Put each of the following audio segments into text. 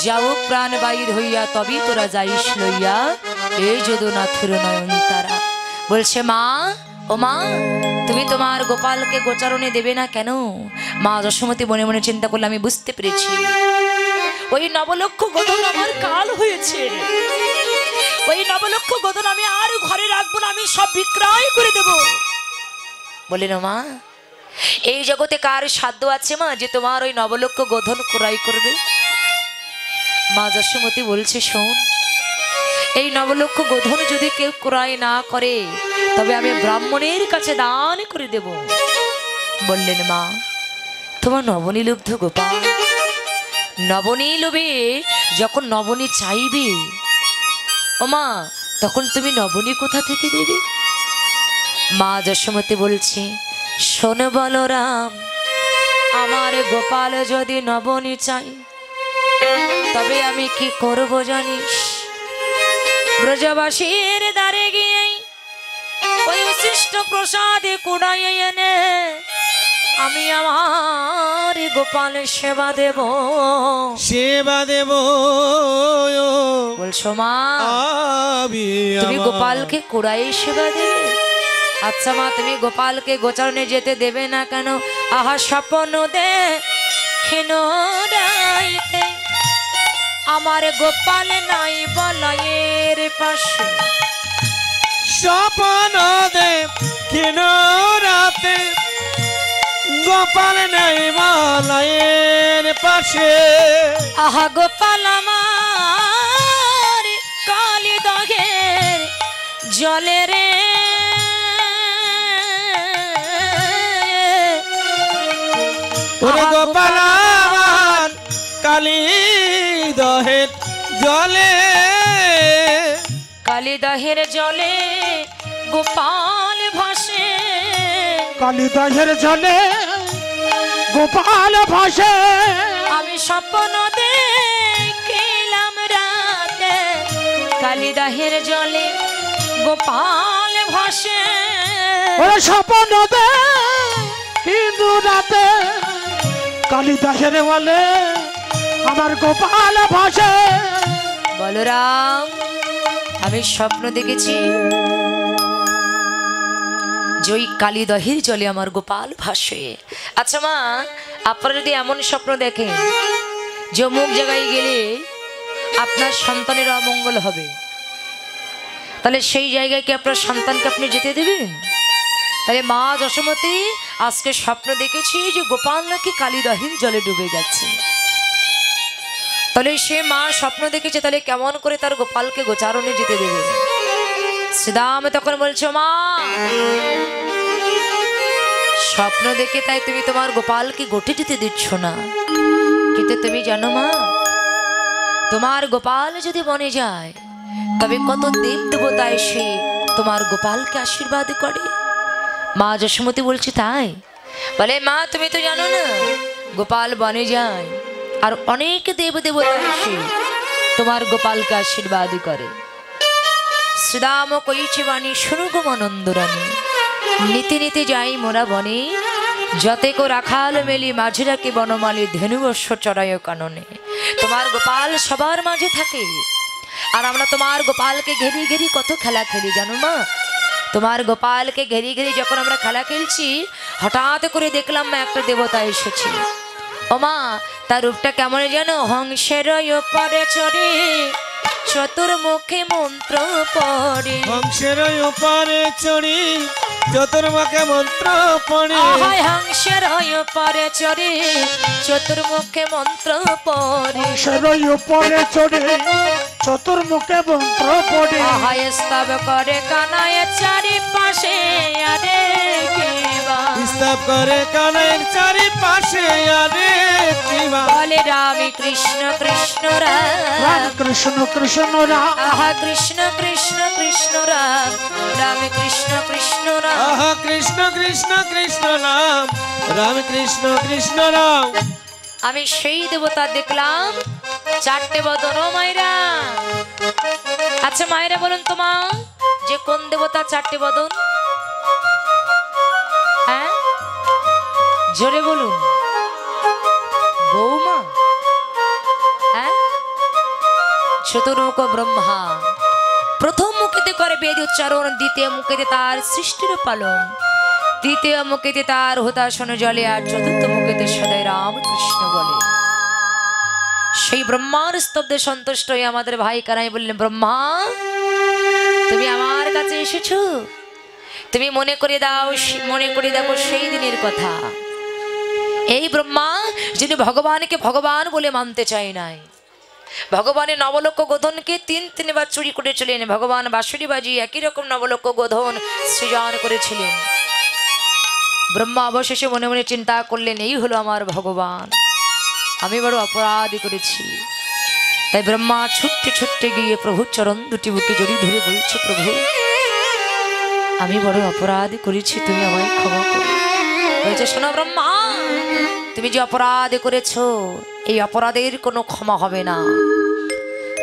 যাও প্রাণ বাইর হইয়া তবে তোরা যাইস লইয়া এই যদুনাথের নয়ন তারা। বলছে মা, ও মা, তুমি তোমার গোপালকে গোচারণে দেবে না কেন? মা যশোমতী মনে মনে চিন্তা করলে আমি বুঝতে পেরেছি ওই নবলক্ষ গোধন আমার কাল হয়েছে, ওই নবলক্ষ গোধন আমি আর ঘরে রাখবো না, আমি সব বিক্রয় করে দেব। বললেন মা, এই জগতে কার সাধ্য আছে মা যে তোমার ওই নবলক্ষ গোধন ক্রয় করবে? মা যশোমতী বলছে শোন, এই নবলক্ষ গোধন যদি কেউ ক্রয় না করে তবে আমি ব্রাহ্মণের কাছে দান করে দেব। বললেন মা, তোমার নবনীলুব্ধ গোপাল, নবনী লোভে যখন নবনী চাইবে ও মা, তখন তুমি নবনী কোথা থেকে দেবে? মা যশোমতী বলছে শোন বলরাম, আমার গোপাল যদি নবনী চাই তবে আমি কি করব জানিস? ব্রজবাসীর দ্বারে গিয়ে ওই উচ্ছিষ্ট প্রসাদে কুড়াইয়ে এনে আমি আমার গোপালের সেবা দেব, সেবা দেব। বলছো মা, তুমি গোপালকে কুড়াই সেবা দেবে? আচ্ছা মা, তুমি গোপালকে গোচারণে যেতে দেবে না কেন? আহা স্বপ্ন দেখেন রাইতে আমার গোপাল নাই বলয়ের পাশে, স্বপ্ন দেখেন রাতে গোপাল নাই বলয়ের পাশে। আহা গোপাল আমার কালী দহের জলে রে, ওরে গোপাল আমার কালী দহের জলে, কালী দহের জলে গোপাল ভাসে, কালী দহের জলে গোপাল ভাসে। আমি স্বপ্ন দেখিলাম রাতে কালী দহের জলে গোপাল ভাসে, ওরে স্বপ্ন দে কিন্তু রাতে কালী দহের বলে আমার গোপাল ভাসে। বলরাম, আমি স্বপ্ন দেখেছি যে ওই কালী দহের জলে আমার গোপাল ভাসে। আচ্ছা মা, আপনারা যদি এমন স্বপ্ন দেখেন যে অমুক জায়গায় গেলে আপনার সন্তানের অমঙ্গল হবে, তাহলে সেই জায়গায় কি আপনার সন্তানকে আপনি যেতে দেবেন? তাহলে মা যশোমতী আজকে স্বপ্ন দেখেছি যে গোপাল নাকি কালী দহের জলে ডুবে গেছে। তাহলে সে মা স্বপ্ন দেখেছে, তাহলে কেমন করে তার গোপালকে গোচারণে যেতে দেবে? শ্রীদাম তখন বলছো মা, স্বপ্ন দেখে তাই তুমি তোমার গোপালকে গোটে যেতে দিচ্ছ না, কিন্তু তুমি জানো মা, তোমার গোপাল যদি বনে যায় তবে কত দেব দেবতা এসে তোমার গোপালকে আশীর্বাদ করে। মা যশোমতী বলছে তাই? বলে মা, তুমি তো জানো না, গোপাল বনে যায় আর অনেক দেব দেবতা এসে তোমার গোপালকে আশীর্বাদ করে। শ্রীরাম কইছে বাণী শুনু গো মনন্দরানী, নীতি নীতি যাই মোরা বনে, যতেক রাখাল মেলি মাঝে রাখি বনমালী ধেনুবর্ষ চড়ায় কাননে। তোমার গোপাল সবার মাঝে থাকে আর আমরা তোমার গোপালকে ঘেরি ঘেরি কত খেলা খেলি জানো মা। তোমার গোপালকে ঘেরি ঘেরি যখন আমরা খেলা খেলছি, হঠাৎ করে দেখলাম মা একটা দেবতা এসেছে। ও মা, তার রূপটা কেমন জানো? হংসের উপরে চড়ে চতুর্মুখে মন্ত্র পড়ে, হংসের উপরে চড়ি চতুর্মুখে মন্ত্র পড়ে। হংসের উপরে চড়ে চতুর্মুখে মন্ত্র পড়ে, হংসের উপরে চড়ে চতুর্মুখে মন্ত্র পড়ে। স্তব করে কানায় চারিপাশে আরে কিবা, স্তব করে কানায়ের চারিপাশে আরে কিবা। বলে রাম কৃষ্ণ কৃষ্ণ রাম, কৃষ্ণ কৃষ্ণ রাম, আহা কৃষ্ণ কৃষ্ণ কৃষ্ণ রাম, রাম কৃষ্ণ কৃষ্ণ রাম, আহা কৃষ্ণ কৃষ্ণ কৃষ্ণ রাম, রাম কৃষ্ণ কৃষ্ণ রাম। আমি সেই দেবতা দেখলাম চারটে বদন। ও মায়েরা, আচ্ছা মায়েরা বলুন তো মা, যে কোন দেবতা চারটে বদন? হ্যাঁ, জোরে বলুন। বৌমা? হ্যাঁ, চতুর্মুখ ব্রহ্মা প্রথম মুখেতে করে বেদ উচ্চারণ, দ্বিতীয় মুখেতে তার সৃষ্টির পালন, তৃতীয় মুখেতে তার হুতাশন জলে, আর চতুর্থ মুখেতে সদাই রামকৃষ্ণ বলে। সেই ব্রহ্মার স্তব্ধে সন্তুষ্ট হয়ে আমাদের ভাই কানাই বললেন, ব্রহ্মা তুমি আমার কাছে এসেছো, তুমি মনে করে দাও, মনে করে দেখো সেই দিনের কথা। এই ব্রহ্মা যিনি ভগবানকে ভগবান বলে মানতে চায় নাই, ভগবানের নবলক্ষ গোধনকে তিনবার চুরি করেছিলেন, ভগবান বাঁশুরি বাজি একই রকম নবলক্ষ গোধন সৃজন করেছিলেন। ব্রহ্মা অবশেষে মনে মনে চিন্তা করলেন, এই হলো আমার ভগবান, আমি বড় অপরাধ করেছি। তাই ব্রহ্মা ছুটতে ছুটতে গিয়ে প্রভুর চরণ দুটি বুকে জড়িয়ে ধরে বলছে, প্রভু আমি বড় অপরাধ করেছি, তুমি আমায় ক্ষমা করো। বলছে, শোনো ব্রহ্মা, তুমি যে অপরাধ করেছো এই অপরাধের কোনো ক্ষমা হবে না।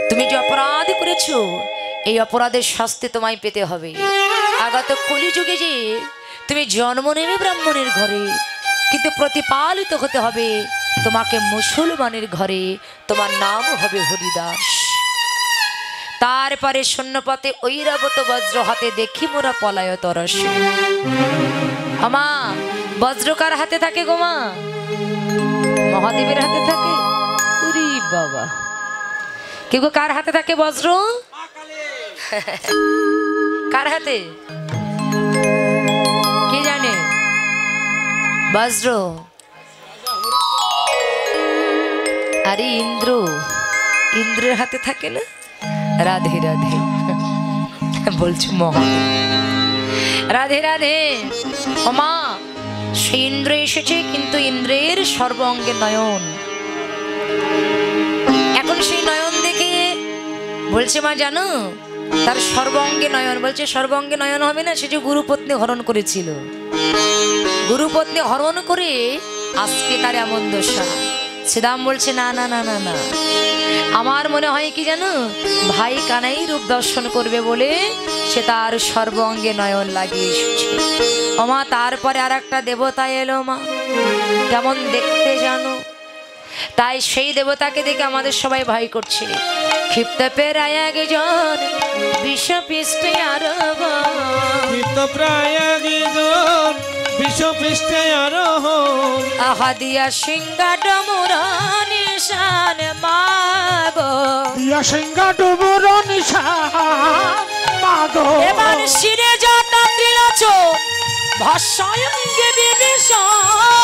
তুমি যে অপরাধ করেছো এই অপরাধের শাস্তি তোমায় পেতে হবে। আগত কলিযুগে যে তুমি জন্ম নেবে ব্রাহ্মণের ঘরে, কিন্তু প্রতিপালিত হতে হবে তোমাকে মুসলমানের ঘরে, তোমার নাম হবে হরিদাস। তারপরে শূন্যপথে ঐরাবত বজ্র হাতে দেখি মোরা পলায় তরসে। আমা বজ্র কার হাতে থাকে গো মা? মহাদেবের হাতে থাকে। উরি বাবা, কেউ কার হাতে থাকে বজ্র? কার হাতে কে জানে? বজ্র আরে ইন্দ্র, ইন্দ্রের হাতে থাকে না? রাধে রাধে বলছো মহাদেব, রাধে রাধে। ওমা সেই ইন্দ্র এসেছে, কিন্তু ইন্দ্রের সর্ব অঙ্গে নয়ন। এখন সেই নয়ন দেখে বলছে, মা জানো তার সর্ব অঙ্গে নয়ন। বলছে, সর্ব অঙ্গে নয়ন হবে না, সে যে গুরুপত্নী হরণ করেছিল, গুরুপত্নী হরণ করে আজকে তার এমন দশা। শ্রীরাম বলছে, না না না না না, আমার মনে হয় কি জানো, ভাই কানাই রূপ দর্শন করবে বলে সে তার সর্ব অঙ্গে নয়ন লাগিয়ে এসেছে। ওমা তারপরে আর একটা দেবতা এলো মা, কেমন দেখতে জানো? তাই সেই দেবতাকে দেখে আমাদের সবাই ভয় করছে। ক্ষিপ্ত প্রায় একজন বিশ্ব পৃষ্ঠে আরোহণ, ক্ষিপ্ত প্রায় একজন বিশ্ব পৃষ্ঠে আরোহণ, আহা দিয়া সিংহা ডমুর নিশান মাগো, দিয়া সিংহা ডমুর নিশান মাগো। এবার শিরে জটা ত্রিলোচন ভাষায়ঙ্গে বিভীষণ,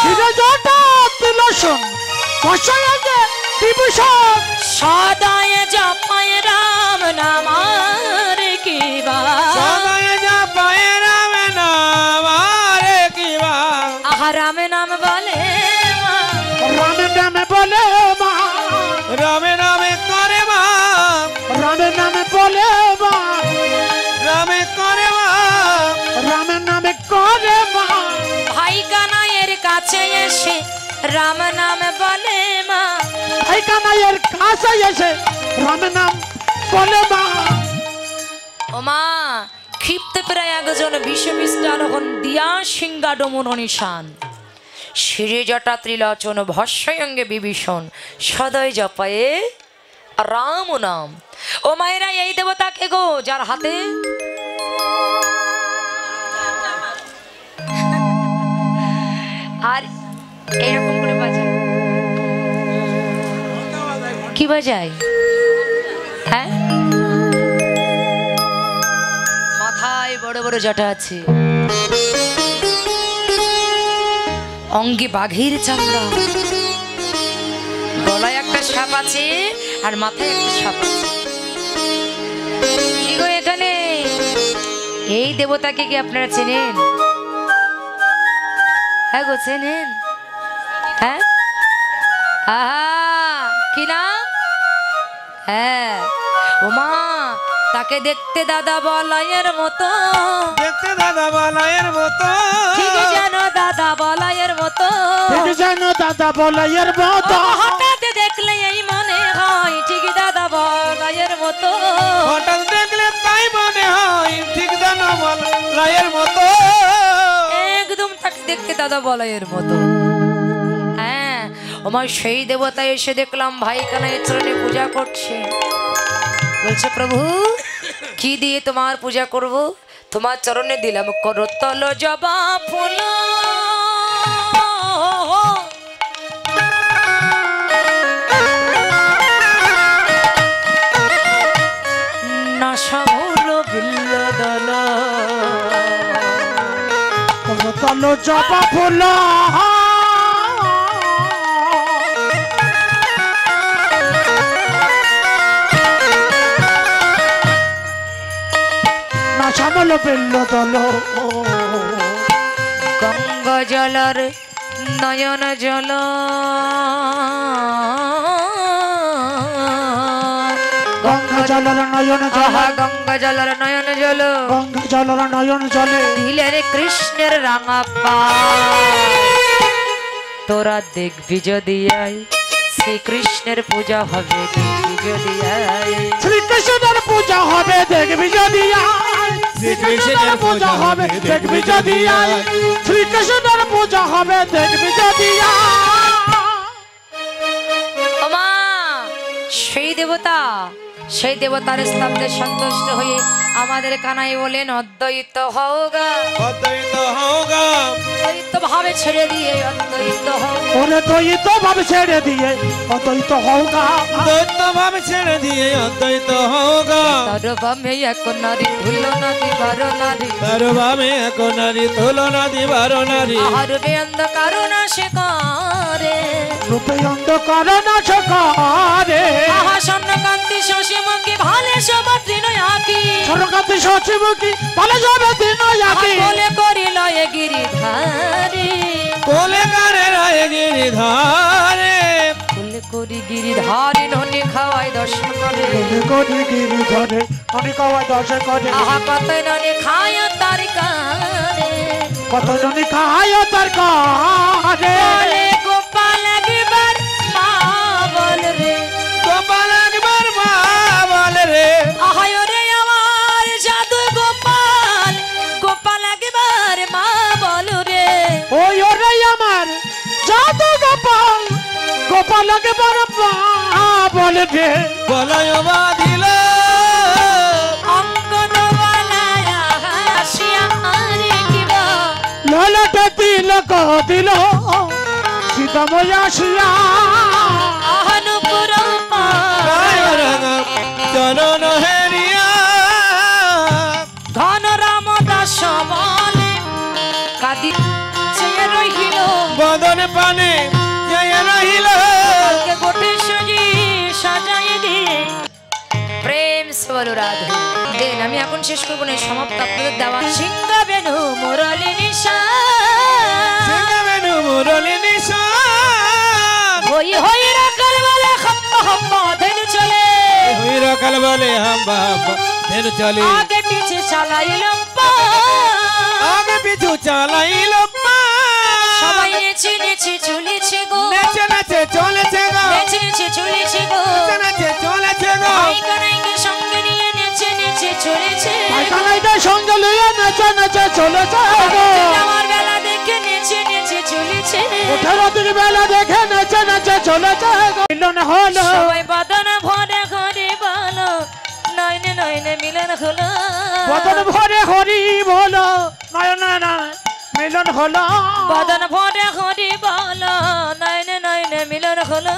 শিরে জটা ত্রিলোচন ভাষায়ঙ্গে বিভীষণ, সদায় জপায় রাম নাম আর কিবা, সদায় জপায় রাম নাম আর কিবা। আহা রাম নাম বলে মা, রাম নামে বলে মা, রামে নামে করে মা, রামের নামে বলে মা, রামে করে মা, রামের নামে করে মা। ভাই কানাইয়ের কাছে এসে রাম নাম বলে মা, ভাই কানাইয়ের কাছে এসে রাম নাম বলে মা। ও মা ক্ষিপ্ত প্রায় একজন বিষবিষ্ট আরোহণ দিয়া সিংহা ডমুর নিশান, শিরে জটা ত্রিলোচন ভস্যঙ্গে বিভীষণ, সদয় জপায়ে রাম নাম। ও মায়েরা এই দেবতা কে গো, যার হাতে আর এরকম করে বাজায়, কি বাজায়? হ্যাঁ, মাথায় বড় বড় জটা আছে, অঙ্গে বাঘের চামড়া, গলায় একটা সাপ আছে আর মাথায় একটা সাপ আছে। কি গো এখানে এই দেবতাকে কি আপনারা চেনেন? হ্যাঁ গো চেনেন? হ্যাঁ, আহা কি নাম? হ্যাঁ ওমা তাকে দেখতে দাদা বলাইয়ের মতো, দেখতে দাদা বলাইয়ের মতো, ঠিক জানো দাদা বলাইয়ের মতো, ঠিক জানো দাদা বলাইয়ের মতো। হঠাৎ দেখলে এই মনে হয় ঠিক দাদা বলাইয়ের মতো, হঠাৎ দেখলে তাই মনে হয় ঠিক জানো বলাইয়ের মতো, একদম তাকে দেখতে দাদা বলাইয়ের মতো। হ্যাঁ ওমা সেই দেবতা এসে দেখলাম ভাই কানাইয়ের চরণে পূজা করছে। বলছে প্রভু কি দিয়ে তোমার পূজা করব? তোমার চরণে দিলাম করতল জবা ফুল, নাশামূল বিল্লদল, করতল জবা ফুল, নাশামূল বিল্লদল, গঙ্গা জলর নয়ন জল, গঙ্গা জলর নয়ন জল, আহা গঙ্গা জলর নয়ন জল, গঙ্গা জলর নয়ন জলে দিলের কৃষ্ণের রাঙা পা, তোরা দেখবি যদি আয় শ্রীকৃষ্ণের পূজা হবে, দেখবি যদি আয় শ্রীকৃষ্ণের পূজা হবে দেখবি যদি আয়, শ্রীকৃষ্ণের পূজা হবে দেখবি যদি আয়, শ্রীকৃষ্ণের পূজা হবে দেখবি যদি আয়। ওমা সেই দেবতা, সেই দেবতার স্তব্ধে সন্তুষ্ট হয়ে আমাদের কানাই বলেন অদ্বৈত হওগা, অদ্বৈত হোগা, অদ্বৈত ভাবে ছেড়ে দিয়ে অদ্বৈত হও, ওরে দ্বৈত ভাব ছেড়ে দিয়ে অদ্বৈত হওগা, দ্বৈত ভাব ছেড়ে দিয়ে অদ্বৈত হোগা। তার বামে এক নারী তুলনা দিবার নারী, তার ভাবে এক নারী তুলনা দিবার নারী, আহার অন্ধকার না সে করে, রূপে অন্ধকার না সকারে, আহা স্বর্ণকান্তি শশী মুখী ভালে সবা তৃণয় আঁকি, সরকাতি সচিবকি ভালো যাবে দিন আহা বলে করিল এ গিরিধারী, কোলে কারে রায় গিরিধারে, বলে করি গিরিধারী ননি খাওয়াই দর্শন করে, কোটি গিরি ধরে অনেক আওয়াজ দর্শন করে, আহা কত ননি খায় তার কারে, কত জনি খায় তার কারে, বলে গোপাল একবার মা বল রে, গোপাল একবার মা বলে রে, আহায় রে আমার জাদু গোপাল, গোপাল একবার মা বল রে, ওই ওরে আমার জাদু গোপাল, গোপাল আগে বড় বলে দে, বলয় বাঁধিল অঙ্গদ বলায় আসিয়া আরে কিবা, ললটে দিল দিল সীতাময় আসিয়া, আহনুপুর চরণ হেরিয়া, ধন রাম দাস বলে কাদি চেয়ে রহিল, বদন পানে জয় রহিল, কালকে গোটে সজি সাজাই দিয়ে প্রেম সবল রাধে দেন। আমি এখন শেষ করবো না, সমাপ্ত আপনাদের দেওয়া সিংহা বেনু মুরলি নিশা, সিংহবেনু মুরলি নিশান, হই হই রাখাল বলে হাম্বা হাম্বা ধেনু চলে, হুইরা কাল বলে হাম্বা হাম্বা ধেনু চলে, আগে পিছে চালাইলাম পা, আগে পিছু চালাইল মা, সবাই নেচে নেচে চলেছে গো, নেচে নেচে চলেছে গো, নেচে নেচে চলেছে গো, নেচে নেচে চলেছে গো, নায়িকা নায়িকা সঙ্গে নিয়ে নেচে নেচে চলেছে, কানাইদের সঙ্গে লইয়া নেচে নেচে চলেছে গো, আমার বেলা দেখে নেচে নেচে চলেছে, ওঠেরো দিন বেলা দেখে নেচে নেচে চলেছে গো, মিলন হলো সবাই বদন ভরে ঘরে বলো, নয়নে নয়নে মিলন হলো, বদন ভরে হরি বলো, নয়ন মিলন হলো, বদন ভরে ঘরে বলো, নয়নে নয়নে মিলন হলো।